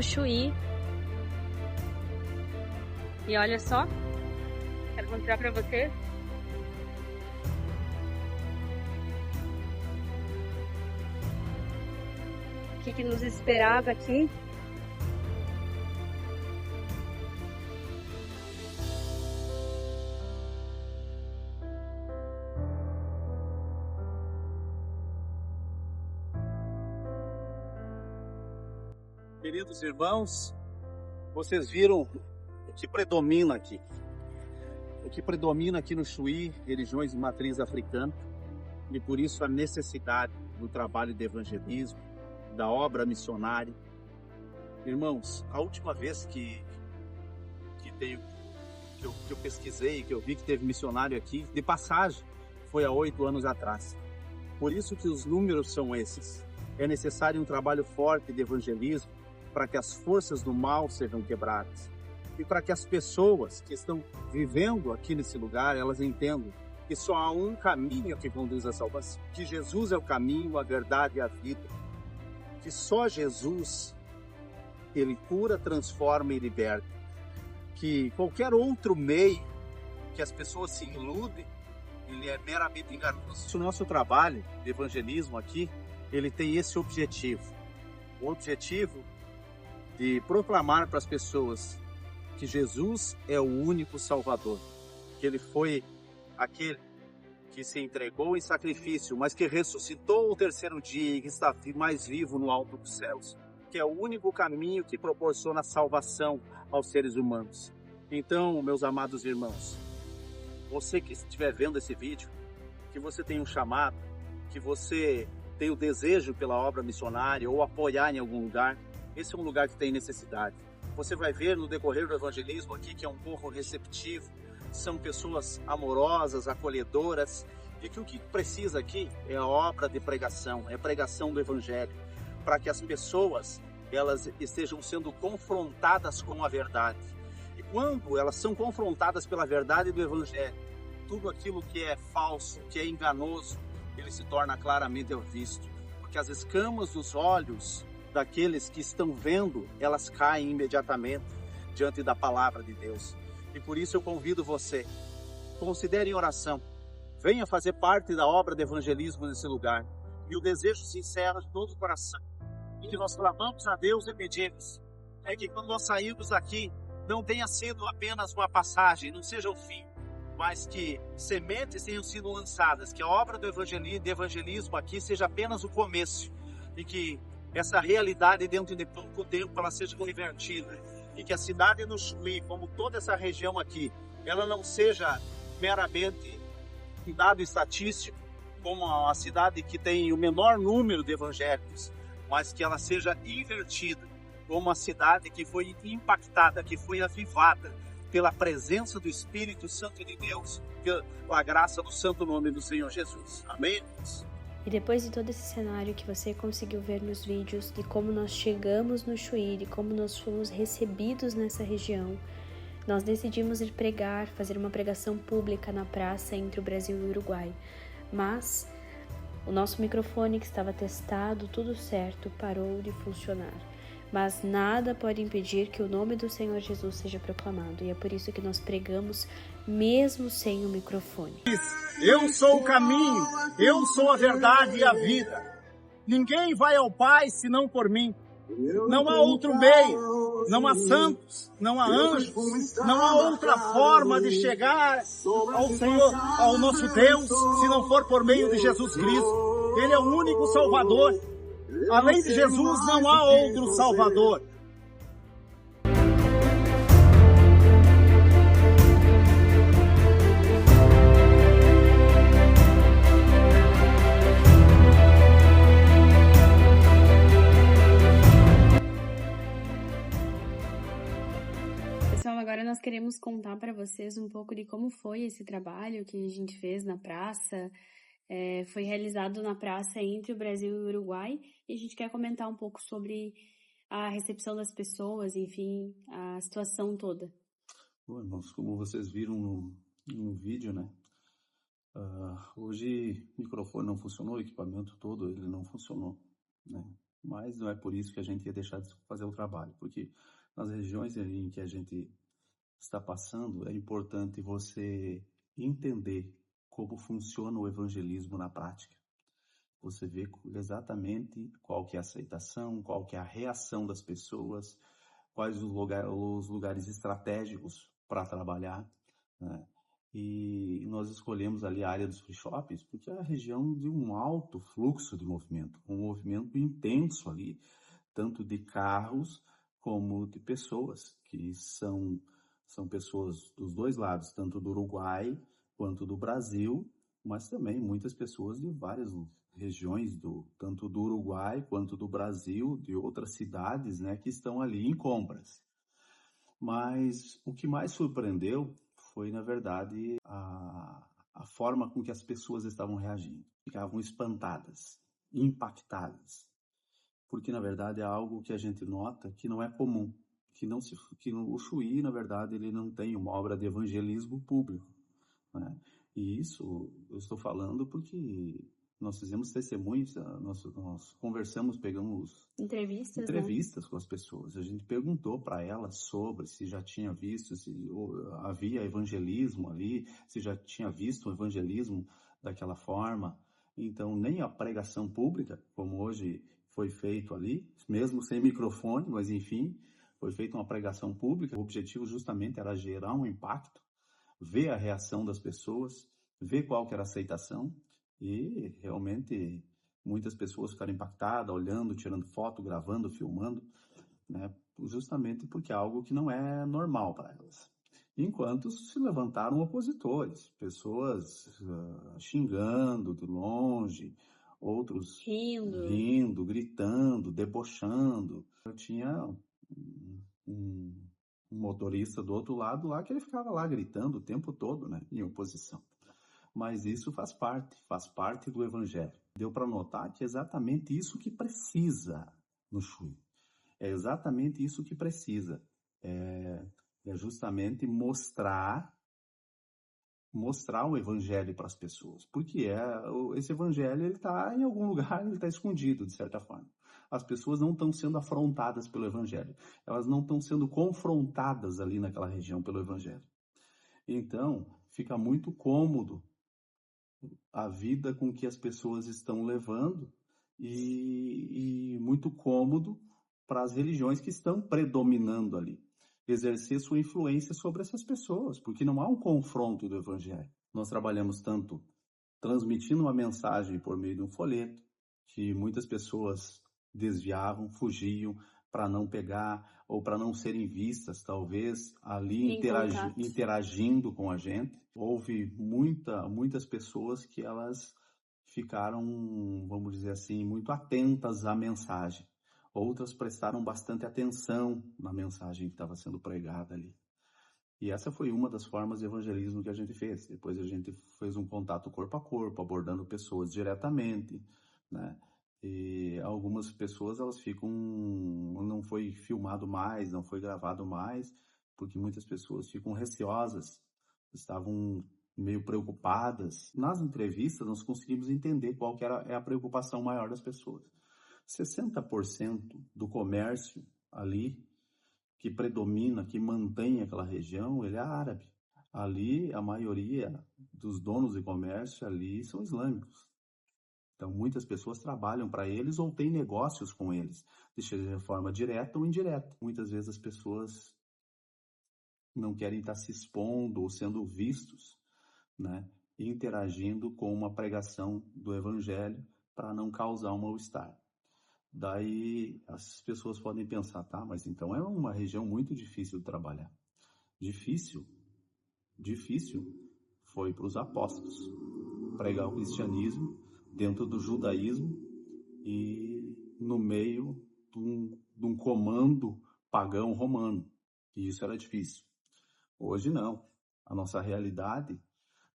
no Chuí. E olha só, quero mostrar para vocês. O que nos esperava aqui. Queridos irmãos, vocês viram o que predomina aqui. O que predomina aqui no Chuí, religiões de matriz africana, e por isso a necessidade do trabalho de evangelismo, da obra missionária. Irmãos, a última vez que eu pesquisei, que eu vi que teve missionário aqui, de passagem, foi há 8 anos atrás. Por isso que os números são esses. É necessário um trabalho forte de evangelismo para que as forças do mal sejam quebradas. E para que as pessoas que estão vivendo aqui nesse lugar, elas entendam que só há um caminho que conduz à salvação. Que Jesus é o caminho, a verdade e a vida. Que só Jesus, Ele cura, transforma e liberta. Que qualquer outro meio que as pessoas se iludem, ele é meramente enganoso. O nosso trabalho de evangelismo aqui, ele tem esse objetivo. O objetivo de proclamar para as pessoas que Jesus é o único Salvador, que Ele foi aquele que se entregou em sacrifício, mas que ressuscitou ao terceiro dia e que está mais vivo no alto dos céus, que é o único caminho que proporciona salvação aos seres humanos. Então, meus amados irmãos, você que estiver vendo esse vídeo, que você tenha um chamado, que você tem o desejo pela obra missionária ou apoiar em algum lugar, esse é um lugar que tem necessidade. Você vai ver no decorrer do evangelismo aqui que é um povo receptivo, são pessoas amorosas, acolhedoras, e que o que precisa aqui é a obra de pregação, é a pregação do evangelho, para que as pessoas elas estejam sendo confrontadas com a verdade. E quando elas são confrontadas pela verdade do evangelho, tudo aquilo que é falso, que é enganoso, ele se torna claramente visto, porque as escamas dos olhos daqueles que estão vendo, elas caem imediatamente diante da palavra de Deus. E por isso eu convido você, considere em oração, venha fazer parte da obra de evangelismo nesse lugar. E o desejo sincero de todo o coração, e que nós clamamos a Deus e pedimos, é que quando nós sairmos daqui, não tenha sido apenas uma passagem, não seja o fim, mas que sementes tenham sido lançadas, que a obra do evangelismo aqui seja apenas o começo, e que essa realidade dentro de pouco tempo ela seja convertida, e que a cidade do Chuí, como toda essa região aqui, ela não seja meramente um dado estatístico, como a cidade que tem o menor número de evangélicos, mas que ela seja invertida, como a cidade que foi impactada, que foi avivada pela presença do Espírito Santo de Deus, pela graça do santo nome do Senhor Jesus. Amém? E depois de todo esse cenário que você conseguiu ver nos vídeos, de como nós chegamos no Chuí, de como nós fomos recebidos nessa região, nós decidimos ir pregar, fazer uma pregação pública na praça entre o Brasil e o Uruguai. Mas o nosso microfone que estava testado, tudo certo, parou de funcionar. Mas nada pode impedir que o nome do Senhor Jesus seja proclamado. E é por isso que nós pregamos mesmo sem o microfone. Eu sou o caminho, eu sou a verdade e a vida. Ninguém vai ao Pai senão por mim. Não há outro meio, não há santos, não há anjos, não há outra forma de chegar ao Senhor, ao nosso Deus, se não for por meio de Jesus Cristo. Ele é o único Salvador. Além de Jesus, não há outro Salvador. Pessoal, agora nós queremos contar para vocês um pouco de como foi esse trabalho que a gente fez na praça. Foi realizado na praça entre o Brasil e o Uruguai, e a gente quer comentar um pouco sobre a recepção das pessoas, enfim, a situação toda. Bom, irmãos, como vocês viram no vídeo, né? Hoje o microfone não funcionou, o equipamento todo ele não funcionou, né? mas não é por isso que a gente ia deixar de fazer o trabalho, porque nas regiões em que a gente está passando, é importante você entender como funciona o evangelismo na prática. Você vê exatamente qual que é a aceitação, qual que é a reação das pessoas, quais os lugares estratégicos para trabalhar, né? E nós escolhemos ali a área dos free shops porque é a região de um alto fluxo de movimento, um movimento intenso ali, tanto de carros como de pessoas, que são pessoas dos dois lados, tanto do Uruguai quanto do Brasil, mas também muitas pessoas de várias regiões, tanto do Uruguai quanto do Brasil, de outras cidades, né, que estão ali em compras. Mas o que mais surpreendeu foi, na verdade, a forma com que as pessoas estavam reagindo. Ficavam espantadas, impactadas. Porque, na verdade, é algo que a gente nota que não é comum. O Chuí, na verdade, ele não tem uma obra de evangelismo público, né? E isso eu estou falando porque nós fizemos testemunhos, nós conversamos, pegamos entrevistas, né, com as pessoas. A gente perguntou para elas sobre se já tinha visto, se havia evangelismo ali, se já tinha visto o evangelismo daquela forma. Então, nem a pregação pública, como hoje foi feito ali, mesmo sem microfone, mas enfim, foi feita uma pregação pública. O objetivo justamente era gerar um impacto, ver a reação das pessoas, ver qual que era a aceitação, e realmente muitas pessoas ficaram impactadas, olhando, tirando foto, gravando, filmando, né, justamente porque é algo que não é normal para elas. Enquanto se levantaram opositores, pessoas xingando de longe, outros rindo, gritando, debochando. Eu tinha um motorista do outro lado lá que ele ficava lá gritando o tempo todo, né, em oposição. Mas isso faz parte do evangelho. Deu para notar que é exatamente isso que precisa no Chuí. É exatamente isso que precisa. É justamente mostrar o evangelho para as pessoas. Porque esse evangelho ele está em algum lugar, ele está escondido, de certa forma. As pessoas não estão sendo afrontadas pelo evangelho. Elas não estão sendo confrontadas ali naquela região pelo evangelho. Então, fica muito cômodo a vida com que as pessoas estão levando e muito cômodo para as religiões que estão predominando ali exercer sua influência sobre essas pessoas, porque não há um confronto do evangelho. Nós trabalhamos tanto transmitindo uma mensagem por meio de um folheto, que muitas pessoas desviavam, fugiam para não pegar ou para não serem vistas, talvez, ali interagindo com a gente. Houve muitas pessoas que elas ficaram, vamos dizer assim, muito atentas à mensagem. Outras prestaram bastante atenção na mensagem que estava sendo pregada ali. E essa foi uma das formas de evangelismo que a gente fez. Depois a gente fez um contato corpo a corpo, abordando pessoas diretamente, né? E algumas pessoas, elas ficam... Não foi filmado mais, não foi gravado mais, porque muitas pessoas ficam receosas, estavam meio preocupadas. Nas entrevistas, nós conseguimos entender qual que é a preocupação maior das pessoas. 60% do comércio ali, que predomina, que mantém aquela região, ele é árabe. Ali, a maioria dos donos de comércio ali são islâmicos. Então, muitas pessoas trabalham para eles ou têm negócios com eles, de forma direta ou indireta. Muitas vezes as pessoas não querem estar se expondo ou sendo vistos, né, interagindo com uma pregação do evangelho para não causar um mal-estar. Daí as pessoas podem pensar, tá, mas então é uma região muito difícil de trabalhar. Difícil foi para os apóstolos pregar o cristianismo dentro do judaísmo e no meio de um comando pagão romano. E isso era difícil. Hoje não. A nossa realidade,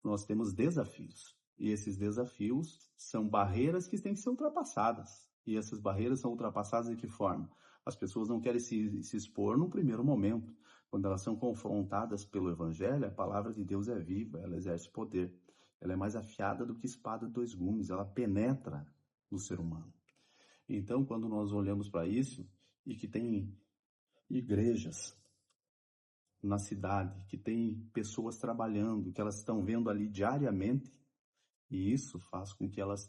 nós temos desafios. E esses desafios são barreiras que têm que ser ultrapassadas. E essas barreiras são ultrapassadas de que forma? As pessoas não querem se expor no primeiro momento. Quando elas são confrontadas pelo Evangelho, a palavra de Deus é viva, ela exerce poder. Ela é mais afiada do que espada de dois gumes, ela penetra no ser humano. Então, quando nós olhamos para isso e que tem igrejas na cidade, que tem pessoas trabalhando, que elas estão vendo ali diariamente, e isso faz com que elas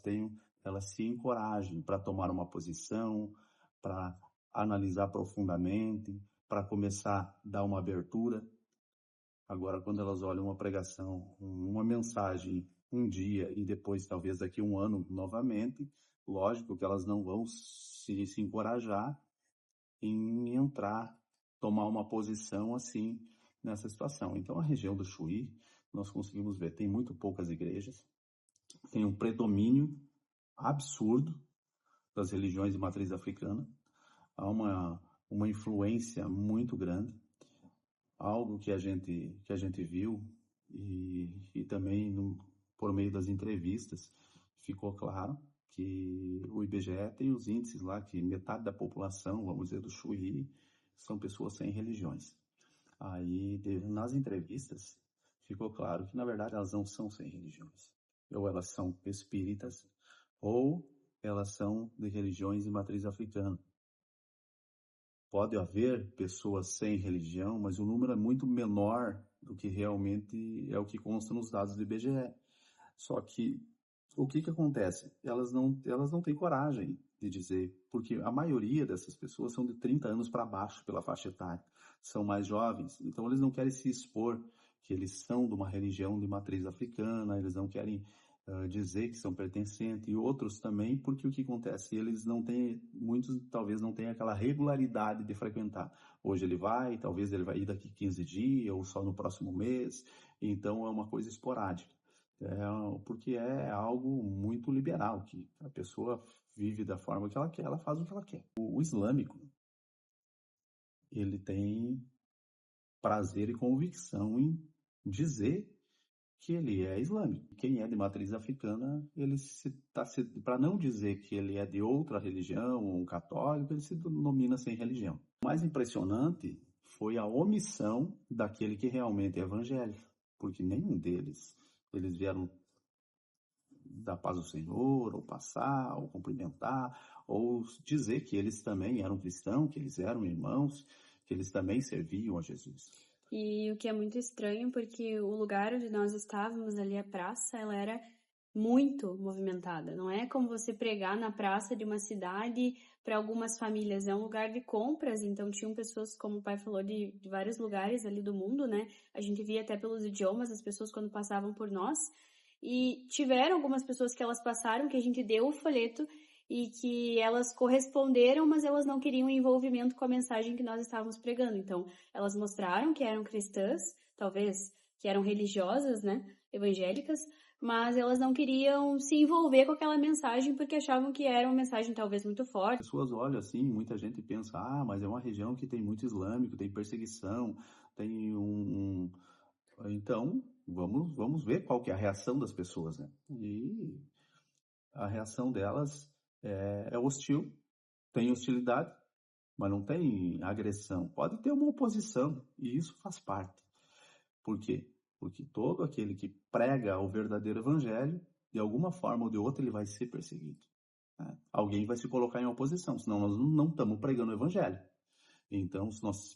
se encorajem para tomar uma posição, para analisar profundamente, para começar a dar uma abertura. Agora, quando elas olham uma pregação, uma mensagem um dia e depois, talvez daqui a um ano, novamente, lógico que elas não vão se encorajar em entrar, tomar uma posição assim nessa situação. Então, a região do Chuí, nós conseguimos ver, tem muito poucas igrejas, tem um predomínio absurdo das religiões de matriz africana, há uma influência muito grande, algo que a gente viu e também por meio das entrevistas ficou claro que o IBGE tem os índices lá que metade da população, vamos dizer, do Chuí, são pessoas sem religiões. Aí, nas entrevistas, ficou claro que, na verdade, elas não são sem religiões. Ou elas são espíritas, ou elas são de religiões de matriz africana. Pode haver pessoas sem religião, mas o número é muito menor do que realmente é o que consta nos dados do IBGE. Só que, o que acontece? Elas não têm coragem de dizer, porque a maioria dessas pessoas são de 30 anos para baixo pela faixa etária, são mais jovens, então eles não querem se expor que eles são de uma religião de matriz africana, eles não querem dizer que são pertencentes, e outros também, porque o que acontece? Eles não têm, muitos talvez não tenham aquela regularidade de frequentar. Hoje ele vai, talvez ele vai ir daqui 15 dias, ou só no próximo mês, então é uma coisa esporádica. Porque é algo muito liberal, que a pessoa vive da forma que ela quer, ela faz o que ela quer. O islâmico, ele tem prazer e convicção em dizer que ele é islâmico. Quem é de matriz africana, para não dizer que ele é de outra religião, um católico, ele se denomina sem religião. O mais impressionante foi a omissão daquele que realmente é evangélico, porque nenhum deles, eles vieram dar paz ao Senhor, ou passar, ou cumprimentar, ou dizer que eles também eram cristãos, que eles eram irmãos, que eles também serviam a Jesus. E o que é muito estranho, porque o lugar onde nós estávamos ali, a praça, ela era muito movimentada. Não é como você pregar na praça de uma cidade para algumas famílias, é um lugar de compras, então tinham pessoas, como o pai falou, de vários lugares ali do mundo, né? A gente via até pelos idiomas as pessoas quando passavam por nós, e tiveram algumas pessoas que elas passaram, que a gente deu o folheto, e que elas corresponderam, mas elas não queriam envolvimento com a mensagem que nós estávamos pregando. Então, elas mostraram que eram cristãs, talvez que eram religiosas, né, evangélicas, mas elas não queriam se envolver com aquela mensagem porque achavam que era uma mensagem talvez muito forte. As pessoas olham assim, muita gente pensa, mas é uma região que tem muito islâmico, tem perseguição, tem Então, vamos ver qual que é a reação das pessoas, né? E a reação delas é hostil, tem hostilidade, mas não tem agressão. Pode ter uma oposição, e isso faz parte. Por quê? Porque todo aquele que prega o verdadeiro evangelho, de alguma forma ou de outra, ele vai ser perseguido. Né? Alguém vai se colocar em oposição, senão nós não estamos pregando o evangelho. Então,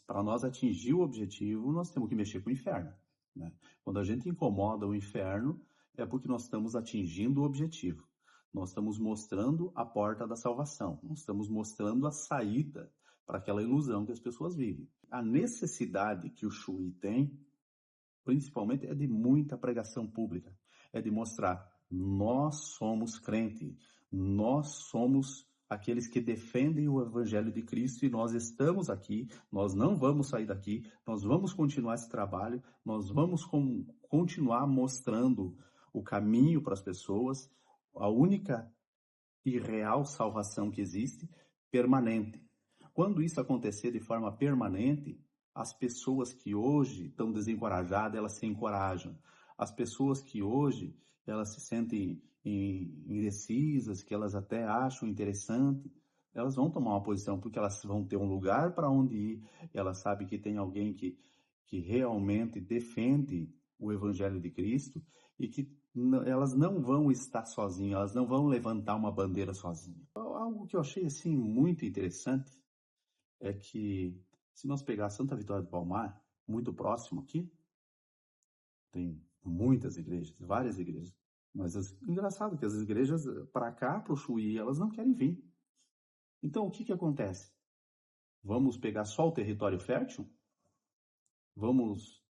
para nós atingir o objetivo, nós temos que mexer com o inferno. Né? Quando a gente incomoda o inferno, é porque nós estamos atingindo o objetivo. Nós estamos mostrando a porta da salvação. Nós estamos mostrando a saída para aquela ilusão que as pessoas vivem. A necessidade que o Chuí tem, principalmente, é de muita pregação pública. É de mostrar, nós somos crentes, nós somos aqueles que defendem o Evangelho de Cristo e nós estamos aqui, nós não vamos sair daqui, nós vamos continuar esse trabalho, nós vamos continuar mostrando o caminho para as pessoas, a única e real salvação que existe, permanente. Quando isso acontecer de forma permanente, as pessoas que hoje estão desencorajadas, elas se encorajam. As pessoas que hoje elas se sentem indecisas, que elas até acham interessante, elas vão tomar uma posição, porque elas vão ter um lugar para onde ir, elas sabem que tem alguém que realmente defende o Evangelho de Cristo e que elas não vão estar sozinhas, elas não vão levantar uma bandeira sozinhas. algo que eu achei assim muito interessante é que se nós pegar Santa Vitória do Palmar, muito próximo aqui, tem muitas igrejas, várias igrejas. Mas engraçado que as igrejas para cá, para o Chuí, elas não querem vir. Então o que acontece? Vamos pegar só o território fértil? Vamos,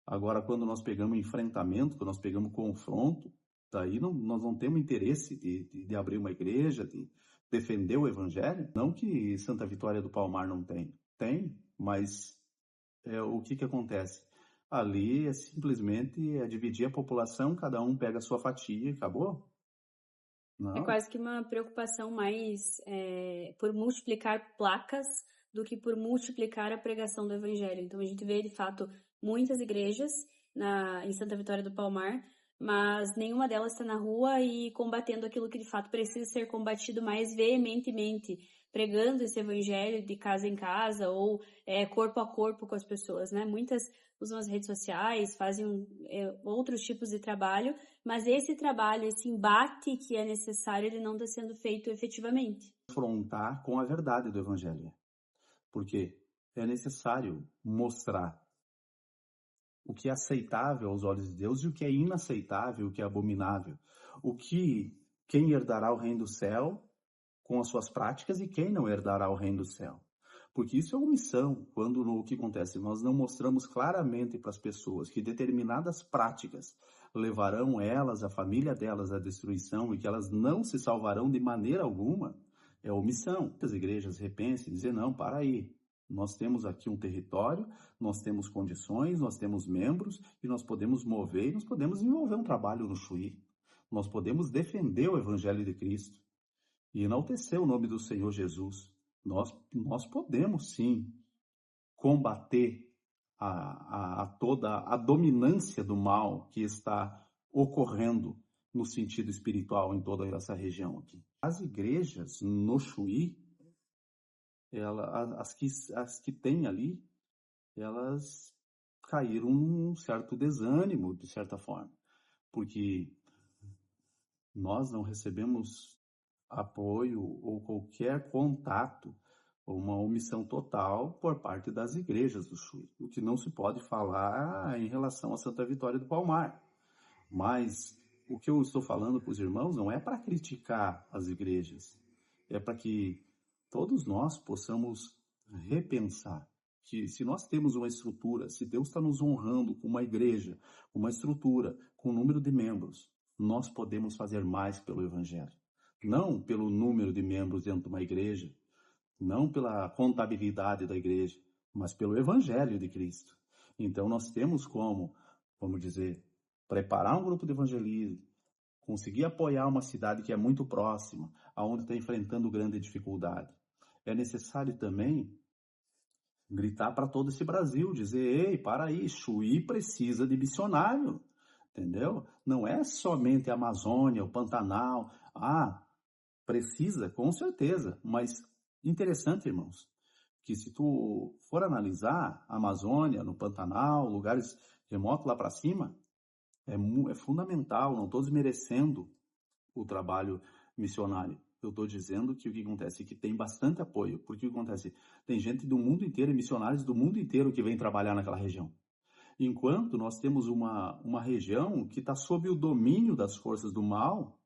agora quando nós pegamos enfrentamento, quando nós pegamos confronto, daí nós não temos interesse de abrir uma igreja, de defender o evangelho? Não que Santa Vitória do Palmar não tem. Tem, mas o que acontece? Ali é simplesmente dividir a população, cada um pega a sua fatia e acabou? É Não. quase que uma preocupação mais por multiplicar placas do que por multiplicar a pregação do evangelho. Então a gente vê, de fato, muitas igrejas em Santa Vitória do Palmar, mas nenhuma delas está na rua e combatendo aquilo que de fato precisa ser combatido mais veementemente, pregando esse evangelho de casa em casa ou corpo a corpo com as pessoas, né? Muitas usam as redes sociais, fazem outros tipos de trabalho, mas esse trabalho, esse embate que é necessário, ele não está sendo feito efetivamente. Confrontar com a verdade do evangelho. Porque é necessário mostrar o que é aceitável aos olhos de Deus e o que é inaceitável, o que é abominável. Quem herdará o reino do céu com as suas práticas e quem não herdará o reino do céu. Porque isso é omissão, quando o que acontece? Nós não mostramos claramente para as pessoas que determinadas práticas levarão elas, a família delas, à destruição e que elas não se salvarão de maneira alguma, é omissão. As igrejas repensem e dizem, não, para aí. Nós temos aqui um território, nós temos condições, nós temos membros e nós podemos mover e nós podemos desenvolver um trabalho no Chuí. Nós podemos defender o Evangelho de Cristo e enaltecer o nome do Senhor Jesus. Nós podemos, sim, combater toda a dominância do mal que está ocorrendo no sentido espiritual em toda essa região aqui. As igrejas no Chuí, as que tem ali, elas caíram num certo desânimo, de certa forma, porque nós não recebemos apoio ou qualquer contato ou uma omissão total por parte das igrejas do Chuí, o que não se pode falar em relação a Santa Vitória do Palmar. Mas o que eu estou falando para os irmãos não é para criticar as igrejas, é para que todos nós possamos repensar que se nós temos uma estrutura, se Deus está nos honrando com uma igreja, uma estrutura, com um número de membros, nós podemos fazer mais pelo Evangelho. Não pelo número de membros dentro de uma igreja, não pela contabilidade da igreja, mas pelo Evangelho de Cristo. Então nós temos como, vamos dizer, preparar um grupo de evangelismo, conseguir apoiar uma cidade que é muito próxima, aonde está enfrentando grande dificuldade. É necessário também gritar para todo esse Brasil, dizer, ei, para aí, Chuí precisa de missionário, entendeu? Não é somente a Amazônia, o Pantanal, precisa, com certeza, mas interessante, irmãos, que se tu for analisar a Amazônia, no Pantanal, lugares remotos lá para cima, é fundamental, não estou desmerecendo o trabalho missionário. Eu estou dizendo que o que acontece é que tem bastante apoio, porque o que acontece? Tem gente do mundo inteiro, missionários do mundo inteiro que vem trabalhar naquela região. Enquanto nós temos uma região que está sob o domínio das forças do mal,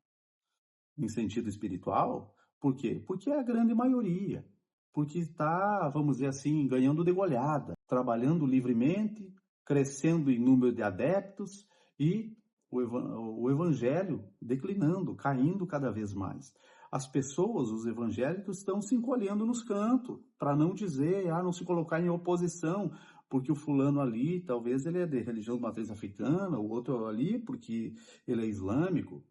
em sentido espiritual, por quê? Porque é a grande maioria, porque está, vamos dizer assim, ganhando de goleada, trabalhando livremente, crescendo em número de adeptos e o evangelho declinando, caindo cada vez mais. As pessoas, os evangélicos, estão se encolhendo nos cantos, para não dizer, não se colocar em oposição, porque o fulano ali, talvez ele é de religião de matriz africana, o outro ali porque ele é islâmico.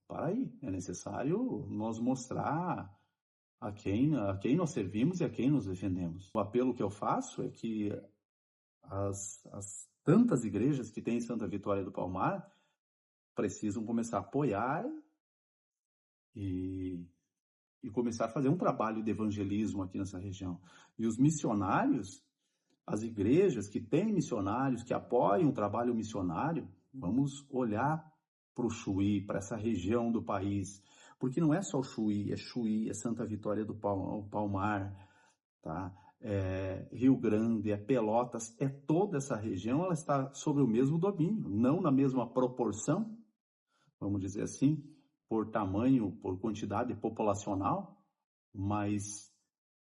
Para aí, é necessário nós mostrar a quem nós servimos e a quem nos defendemos. O apelo que eu faço é que as tantas igrejas que tem em Santa Vitória do Palmar precisam começar a apoiar e começar a fazer um trabalho de evangelismo aqui nessa região. E os missionários, as igrejas que têm missionários, que apoiam o trabalho missionário, vamos olhar para o Chuí, para essa região do país, Porque não é só o Chuí, é Santa Vitória do Palmar, tá? É Rio Grande, é Pelotas, é toda essa região, ela está sob o mesmo domínio, não na mesma proporção, vamos dizer assim, por tamanho, por quantidade populacional, mas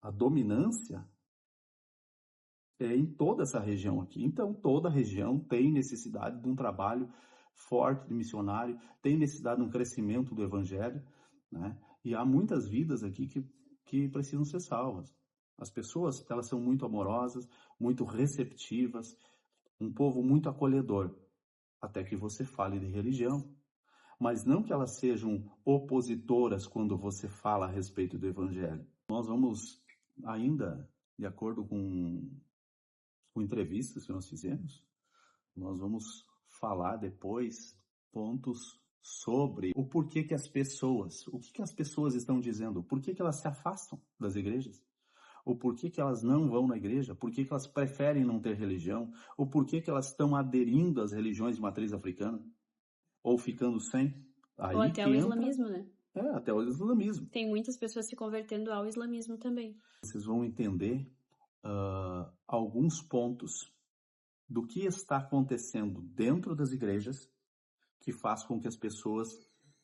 a dominância é em toda essa região aqui. Então, toda a região tem necessidade de um trabalho forte de missionário, tem necessidade de um crescimento do evangelho, né? E há muitas vidas aqui que precisam ser salvas. As pessoas, elas são muito amorosas, muito receptivas, um povo muito acolhedor, até que você fale de religião. Mas não que elas sejam opositoras quando você fala a respeito do evangelho. Nós vamos ainda, de acordo com entrevistas que nós fizemos, nós vamos falar depois pontos sobre o porquê que as pessoas, o que as pessoas estão dizendo, por que elas se afastam das igrejas, o porquê que elas não vão na igreja, por que elas preferem não ter religião, o porquê que elas estão aderindo às religiões de matriz africana, ou ficando sem. Aí ou até o islamismo, né? Até o islamismo. Tem muitas pessoas se convertendo ao islamismo também. Vocês vão entender alguns pontos do que está acontecendo dentro das igrejas que faz com que as pessoas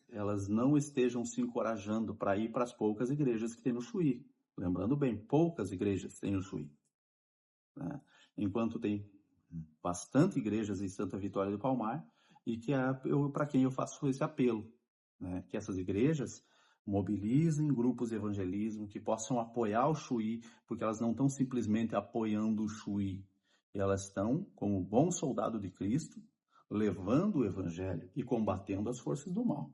elas não estejam se encorajando para ir para as poucas igrejas que tem no Chuí. Lembrando bem, poucas igrejas tem no Chuí, né? Enquanto tem bastante igrejas em Santa Vitória do Palmar, e que para quem eu faço esse apelo, né? Que essas igrejas mobilizem grupos de evangelismo que possam apoiar o Chuí, porque elas não estão simplesmente apoiando o Chuí, elas estão, como bom soldado de Cristo, levando o evangelho e combatendo as forças do mal.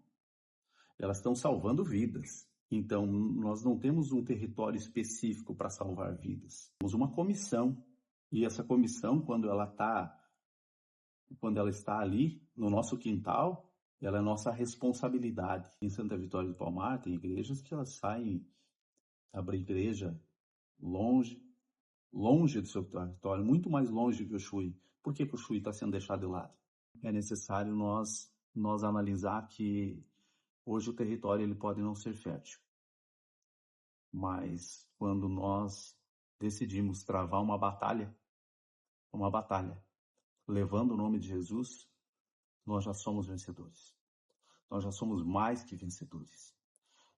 Elas estão salvando vidas. Então, nós não temos um território específico para salvar vidas. Temos uma comissão, e essa comissão, quando ela está ali no nosso quintal, ela é nossa responsabilidade. Em Santa Vitória do Palmar tem igrejas que elas saem, abrem igreja longe do seu território, muito mais longe que o Chuí. Por que o Chuí está sendo deixado de lado? É necessário nós analisar que hoje o território ele pode não ser fértil, mas quando nós decidimos travar uma batalha, levando o nome de Jesus, nós já somos vencedores. Nós já somos mais que vencedores.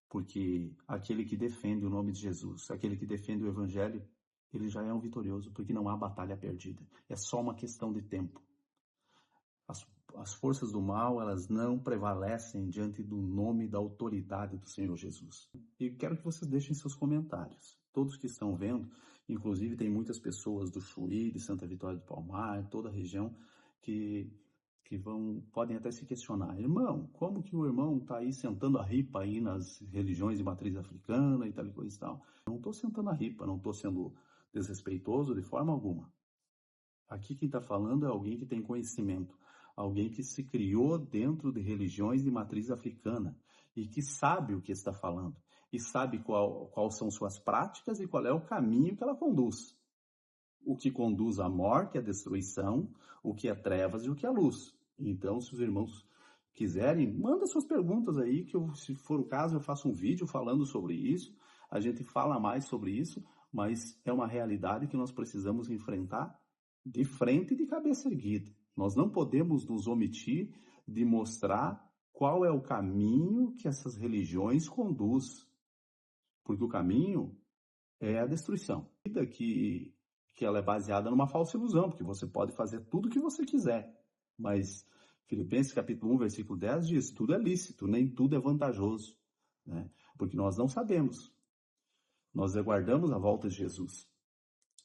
Porque aquele que defende o nome de Jesus, aquele que defende o evangelho, ele já é um vitorioso, porque não há batalha perdida. É só uma questão de tempo. As forças do mal, elas não prevalecem diante do nome e da autoridade do Senhor Jesus. E quero que vocês deixem seus comentários. Todos que estão vendo, inclusive tem muitas pessoas do Chuí, de Santa Vitória do Palmar, toda a região, que podem até se questionar. Irmão, como que o irmão está aí sentando a ripa aí nas religiões de matriz africana e tal e coisa e tal? Não estou sentando a ripa, não estou sendo desrespeitoso de forma alguma. Aqui quem está falando é alguém que tem conhecimento, alguém que se criou dentro de religiões de matriz africana e que sabe o que está falando e sabe qual são suas práticas e qual é o caminho que ela conduz. O que conduz à morte, à destruição, o que é trevas e o que é luz. Então, se os irmãos quiserem, manda suas perguntas aí, que se for o caso, eu faço um vídeo falando sobre isso, a gente fala mais sobre isso, mas é uma realidade que nós precisamos enfrentar de frente e de cabeça erguida. Nós não podemos nos omitir de mostrar qual é o caminho que essas religiões conduzem, porque o caminho é a destruição. Que ela é baseada numa falsa ilusão, porque você pode fazer tudo o que você quiser, mas Filipenses capítulo 1, versículo 10 diz, tudo é lícito, nem tudo é vantajoso, né? Porque nós não sabemos. Nós aguardamos a volta de Jesus,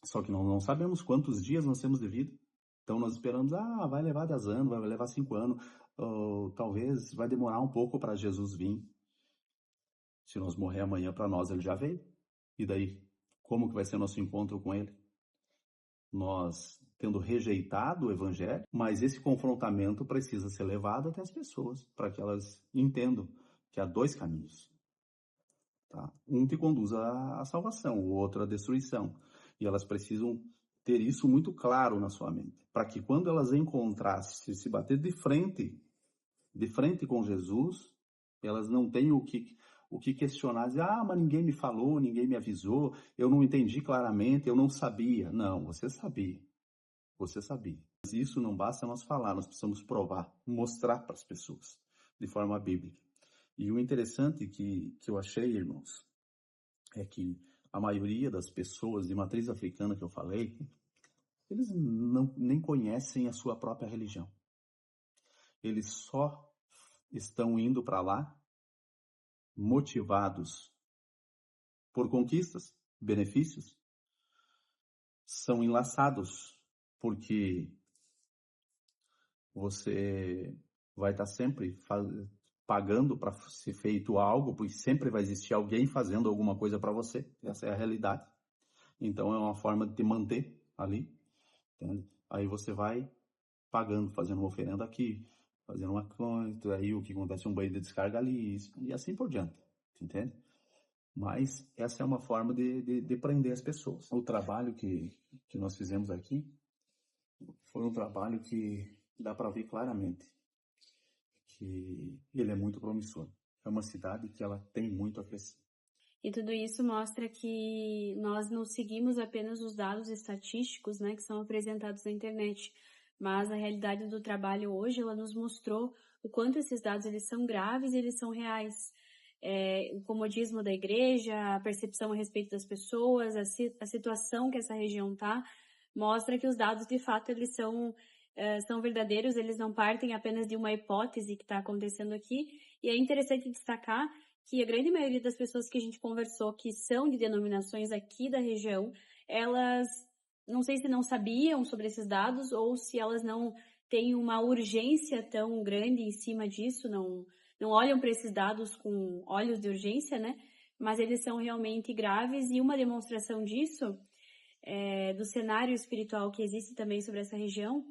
só que nós não sabemos quantos dias nós temos de vida. Então nós esperamos, vai levar 10 anos, vai levar 5 anos, ou talvez vai demorar um pouco para Jesus vir. Se nós morrer amanhã, para nós ele já veio. E daí, como que vai ser nosso encontro com ele? Nós tendo rejeitado o evangelho, mas esse confrontamento precisa ser levado até as pessoas, para que elas entendam que há 2 caminhos. Tá? Um que conduz à salvação, o outro à destruição. E elas precisam ter isso muito claro na sua mente, para que quando elas encontrassem, se bater de frente com Jesus, Elas não têm o que questionar, dizer, mas ninguém me falou, ninguém me avisou, eu não entendi claramente, eu não sabia. Não, você sabia. Você sabia. Mas isso não basta nós falar, nós precisamos provar, mostrar para as pessoas, de forma bíblica. E o interessante que eu achei, irmãos, é que a maioria das pessoas de matriz africana que eu falei, eles nem conhecem a sua própria religião. Eles só estão indo para lá motivados por conquistas, benefícios, são enlaçados porque você vai estar sempre pagando para ser feito algo, porque sempre vai existir alguém fazendo alguma coisa para você. Essa é a realidade. Então é uma forma de te manter ali. Entende? Aí você vai pagando, fazendo uma oferenda aqui, fazendo uma conta, aí o que acontece, um banho de descarga ali, e assim por diante. Entende? Mas essa é uma forma de prender as pessoas. O trabalho que nós fizemos aqui foi um trabalho que dá para ver claramente que ele é muito promissor. É uma cidade que ela tem muito a crescer. E tudo isso mostra que nós não seguimos apenas os dados estatísticos, né, que são apresentados na internet, mas a realidade do trabalho hoje, ela nos mostrou o quanto esses dados eles são graves e eles são reais. O comodismo da igreja, a percepção a respeito das pessoas, a situação que essa região está, mostra que os dados, de fato, eles são verdadeiros, eles não partem apenas de uma hipótese que está acontecendo aqui. E é interessante destacar que a grande maioria das pessoas que a gente conversou, que são de denominações aqui da região, elas, não sei se não sabiam sobre esses dados ou se elas não têm uma urgência tão grande em cima disso, não olham para esses dados com olhos de urgência, né? Mas eles são realmente graves e uma demonstração disso, do cenário espiritual que existe também sobre essa região,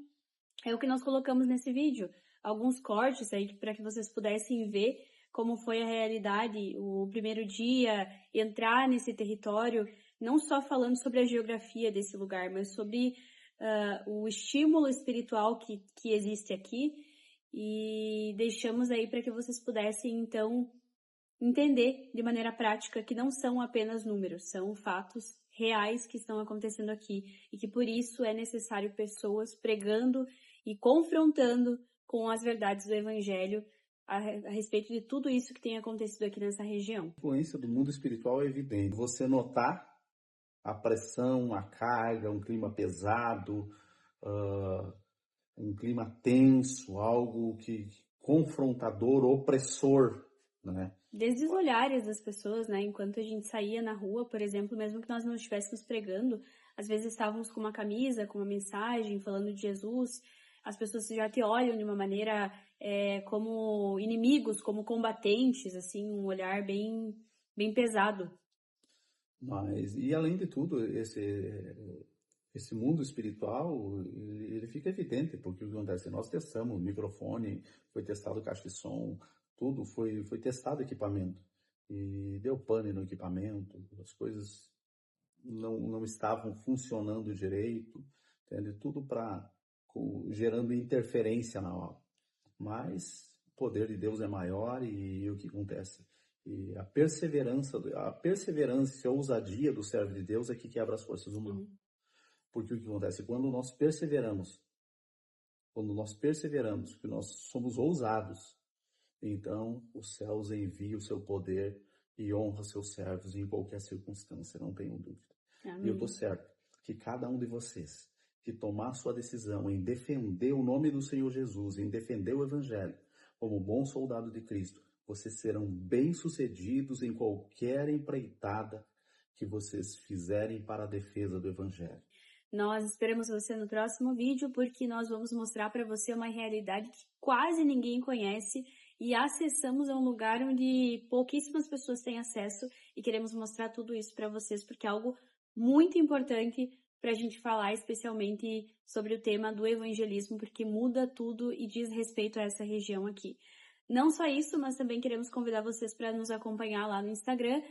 é o que nós colocamos nesse vídeo. Alguns cortes aí para que vocês pudessem ver como foi a realidade, o primeiro dia, entrar nesse território, não só falando sobre a geografia desse lugar, mas sobre o estímulo espiritual que existe aqui. E deixamos aí para que vocês pudessem, então, entender de maneira prática que não são apenas números, são fatos reais que estão acontecendo aqui e que por isso é necessário pessoas pregando e confrontando com as verdades do Evangelho a respeito de tudo isso que tem acontecido aqui nessa região. A influência do mundo espiritual é evidente. Você notar a pressão, a carga, um clima pesado, um clima tenso, algo que confrontador, opressor, né? Desde os olhares das pessoas, né? Enquanto a gente saía na rua, por exemplo, mesmo que nós não estivéssemos pregando, às vezes estávamos com uma camisa, com uma mensagem, falando de Jesus, as pessoas já te olham de uma maneira como inimigos, como combatentes, assim, um olhar bem, bem pesado. Mas, e além de tudo, esse mundo espiritual, ele fica evidente, porque o que acontece? Nós testamos o microfone, foi testado caixa de som, tudo, foi testado equipamento. E deu pane no equipamento, as coisas não estavam funcionando direito, entende? Tudo gerando interferência na obra. Mas o poder de Deus é maior e o que acontece? E a perseverança e a ousadia do servo de Deus é que quebra as forças do mal. Porque o que acontece? Quando nós perseveramos, que nós somos ousados, então os céus enviam o seu poder e honra seus servos em qualquer circunstância, não tenho dúvida. Amém. E eu estou certo que cada um de vocês que tomar sua decisão em defender o nome do Senhor Jesus, em defender o Evangelho, como bom soldado de Cristo, vocês serão bem-sucedidos em qualquer empreitada que vocês fizerem para a defesa do Evangelho. Nós esperamos você no próximo vídeo, porque nós vamos mostrar para você uma realidade que quase ninguém conhece e acessamos a um lugar onde pouquíssimas pessoas têm acesso e queremos mostrar tudo isso para vocês, porque é algo muito importante para a gente falar, especialmente sobre o tema do evangelismo, porque muda tudo e diz respeito a essa região aqui. Não só isso, mas também queremos convidar vocês para nos acompanhar lá no Instagram.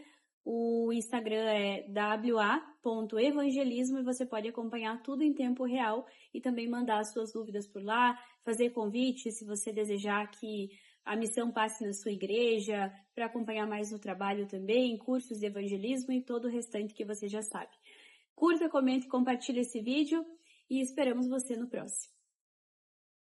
O Instagram é wa.evangelismo e você pode acompanhar tudo em tempo real e também mandar as suas dúvidas por lá, fazer convite se você desejar que a Missão Passe na sua igreja, para acompanhar mais o trabalho também, cursos de evangelismo e todo o restante que você já sabe. Curta, comente e compartilhe esse vídeo e esperamos você no próximo.